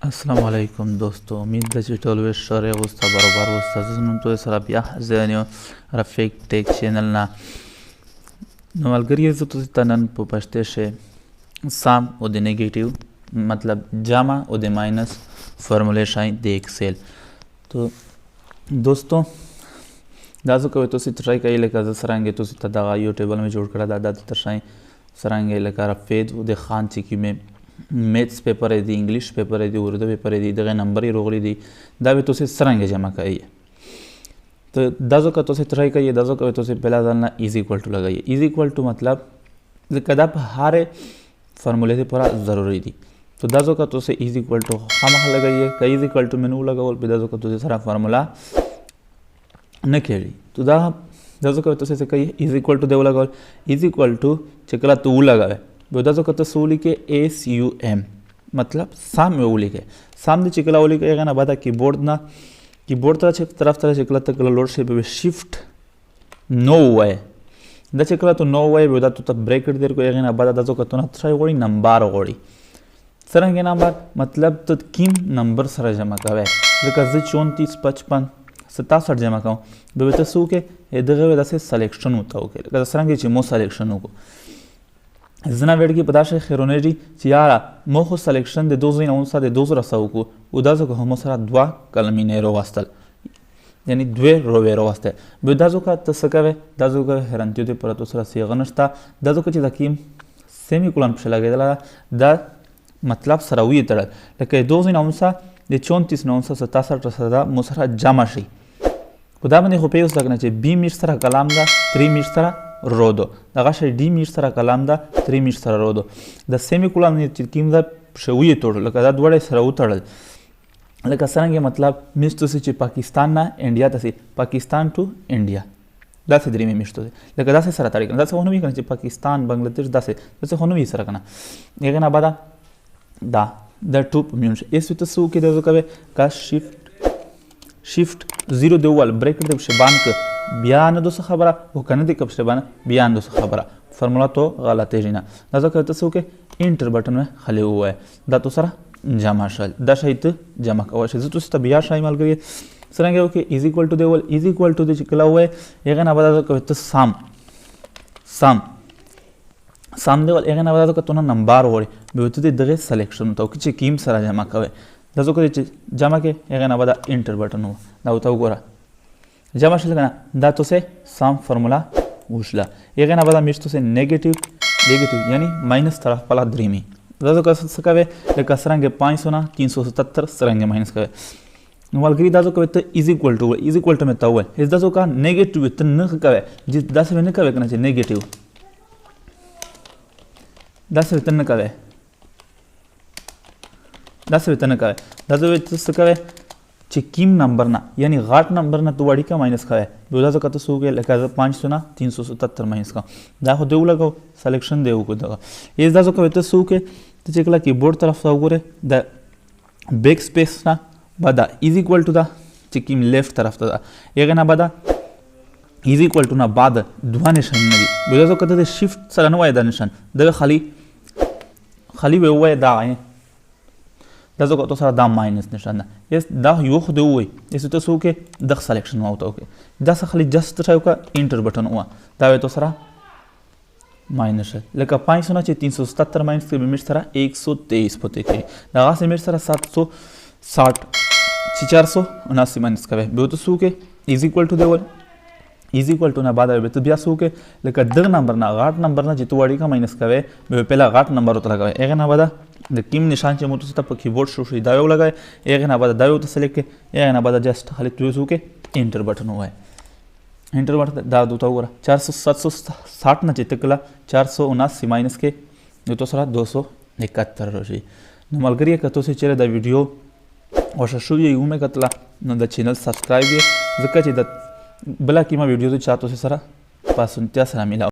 अस्सलाम वालेकुम दोस्तों, उम्मीद ده چې ټول وې شر غوسته برابر غوسته زنون تو سره بیا ځانیو رفیق ټیک چینل نه نو ملګری زه تاسو ته نن په پښتو کې سام او د نیگیټیو مطلب جمع او د ماینس فرموله شای د ایکسل تو دوستو دا زه کوي تاسو ټرای کوي لکه زه سرانګه تاسو ته دا یو ټیبل مې جوړ کړی دا د ترشای سرانګه لکه رفید او د خان چې کې میتھس پیپر دی انګلیش پیپر دی اردو پیپر دی دغه نمبر یې روغلی دی دا به تاسو څنګه جمع کوي ته دا ځکه تاسو ټرای کوي دا ځکه تاسو بلا ځل نه ایز ایکوال ټو لګایي ایز ایکوال ټو مطلب ځکه دا په هر فرموله لپاره ضروری دی تو دا ځکه تاسو ایز ایکوال ټو خامخ لګایي که ایز ایکوال ټو منو لګول په دا ځکه تاسو سره فرموله نه کېږي تو دا ځکه تاسو څه کوي ایز ایکوال ټو دی ولګول ایز ایکوال ټو چې کله تو لګاوي بودا ځکه تاسو ولیکئ ایس یو ایم مطلب سام یې ولیکئ سام د چې کله ولیکئ هغه نه بعد کیبورډ ته چې طرف ته چې کله ته کله لوډ شي به شیفټ نو وای دا چې کله ته نو وای به دا ته بریکټ در کوي هغه نه بعد دا ځکه ته نه ترای غوړي نمبر غوړي څنګه نمبر مطلب ته کیم نمبر سره جمع کوي لکه زه 34 55 67 جمع کوم به تاسو کې دغه داسې سلیکشن وته وکړي لکه څنګه چې مو سلیکشن وکړو زنا وړکی په داسې خیرونه دي چې یاره مو خو سلیکشن د 2009 د 2000 کو او دا ځکه هم سره دوا کلمې نه راوستل یعنی دوه روې راوسته به دا ځکه تاسو کوي دا ځکه هرنتیو د پرتو سره صيغه نشته دا ځکه چې د کیم سیمی کولن په لګیدل دا مطلب سره وی تړل لکه 2009 د 34 سره مو سره جمع شي خدا باندې خو په اوس لګنه چې بی میش سره کلام دا 3 میش سره رودو دغه شی ډی میش سره کلام دا 3 میش سره رودو د سیمی کولن چې کیم دا شوی توړل لکه دا دوړې سره وتړل لکه څنګه مطلب میش ته چې پاکستان نه انډیا ته پاکستان ټو انډیا دا څه درې میش ته لکه دا سره تاریخ دا څه ونه وی کنه چې پاکستان بنگلاديش دا څه ونه وی سره کنه هغه نه بعد دا د ټوپ میونش ایس ته سو کې د کوي کا شیفټ 0 دیوال بریکټ د شبان ک بیا نه دوسه خبره او کنه د کب شبان بیا نه دوسه خبره فرمولا تو غلطه جنا دا ځکه تاسو کې انټر بٹن مې خلی وای دا تو سره جمع شل دا شایته جمع کوي چې تاسو ته بیا شای مال کوي څنګه یو کې از ایکوال ټو دیوال از ایکوال ټو د چکلا وای هغه نه بعد کوي ته سام دیوال هغه نه بعد کوي ته نمبر وړي به ته دغه سلیکشن ته چې کیم سره جمع کوي دا ځکه چې جمع کې هغه نه بعد انټر بٹن و دا وته وګوره جمع شل کنه دا تو سے سام فرمولا وشلا هغه نه بعد میشتو سے نیگیټیو یعنی ماینس طرف پلا دریمی دا څه کوي لکه څنګه 500 نه 377 څنګه ماینس کوي نو ولګي دا څه کوي ته از ایکوال ټو مې تا وای هیڅ دا څه نیگیټیو ته نه کوي چې دا څه نه کوي کنه چې نیگیټیو دا څه ته نه کوي دا څه کوي چې کیم نمبر نه یعنی غاټ نمبر نه تو وړي کا ماینس کوي دا څه کته سو کې لکه 500 نه 377 ماینس کا دا خو دیو لګاو سلیکشن دیو کو دا یز دا څه کوي ته سو کې ته چې کله کیبورډ طرف ته وګوره د بیک سپیس نه بعد از ایکوال ټو دا چې کیم لیفت طرف ته یغه نه بعد از ایکوال ټو نه بعد دوه نشان نه دی دا څه کته د شیفټ سره نه وای دا نشان دا خالی وای دا دا ځکه تاسو سره دا ماینس نشانه یس دا یو خو دی وای یس تاسو کې د سلیکشن واوته اوکې دا څه خلی جست راو کا انټر بٹن و دا وای تاسو سره ماینس لکه 500 نه چې 377 ماینس کې میش سره 123 پته کې دا غاسه میش سره 760 چې 479 ماینس کوي به تاسو کې از ایکوال ټو دیول از ایکوال ټو نه بعد به ته بیا سو کې لکه د نمبر نه غاټ نمبر نه چې تو وړي کا ماینس کوي به پهلا غاټ نمبر وته لګوي هغه نه بعد د کیم نشان چې مو ته په کیبورډ شو شي دا یو لګای هغه نه بعد دا یو ته سلیکټ کې هغه نه بعد جست خالی تو سو کې انټر بٹن وای انټر بٹن دا دوته وګوره 760 نه چې تکلا 479 ماینس کې نو تو سره 271 راشي نو ملګری کته چې چیرې دا ویډیو او شو یې یو مې کتلا نو د چینل سبسکرایب یې ځکه چې د بلا کیما ویډیو ته چاته سره پاسونتیا سره ملا